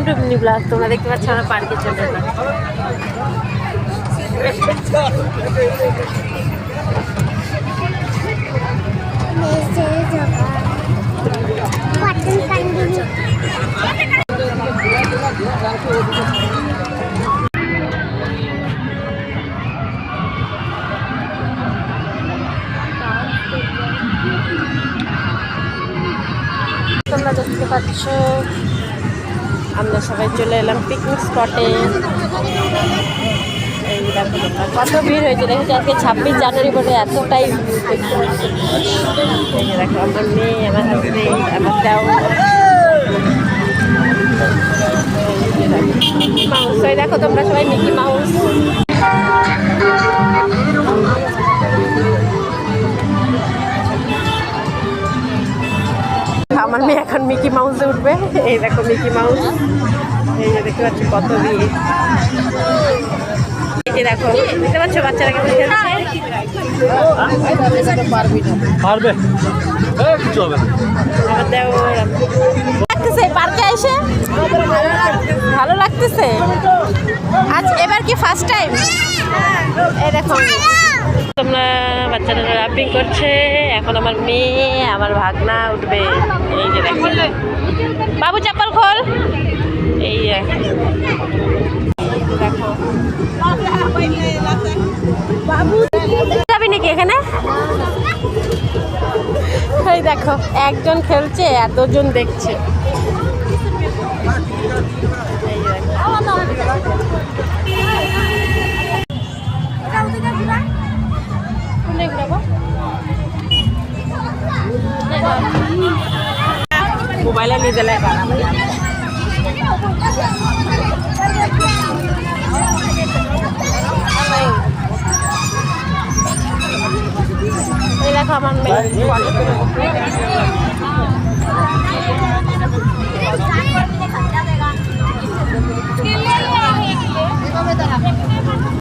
Welcome to mini blog. তোমরা দেখতে পাচ্ছ আমরা পার্কে চলে এলাম। তোমরা দেখতে পাচ্ছ আমরা সবাই চলে এলাম পিকনিক স্পটে। এই দেখো কত ভিড় হয়েছে, দেখেছি আজকে 26 জানুয়ারি বলে এতটাই এই দেখো আমার মেয়ে, আমার হাজবেন্ড, আমার দাও মিকি মাউস। এই দেখো তোমরা সবাই মিকি মাউস। আমার মেয়ে এখন মিকি মাউসে উঠবে। এই দেখো মিকি মাউস, এই যে দেখতে পাচ্ছ কত বিয়ে। এই যে দেখো দেখতে পাচ্ছ বাচ্চারা কেমন খেলছে। লাগতেছে পার্কে এসে ভালো লাগতেছে। আজ এবার কি ফার্স্ট টাইম? এই দেখো তোমরা বাচ্চারা রাপিং করছে। এখন আমার মেয়ে আমার ভাগনা উঠবে। এই যে দেখো বাবু চপ্পল খোল। এই দেখো বাবু যাবি নাকি এখানে? এই দেখো একজন খেলছে এতজন দেখছে। মোবাইলে নিয়ে দিলে এই দেখো আমার মেয়ে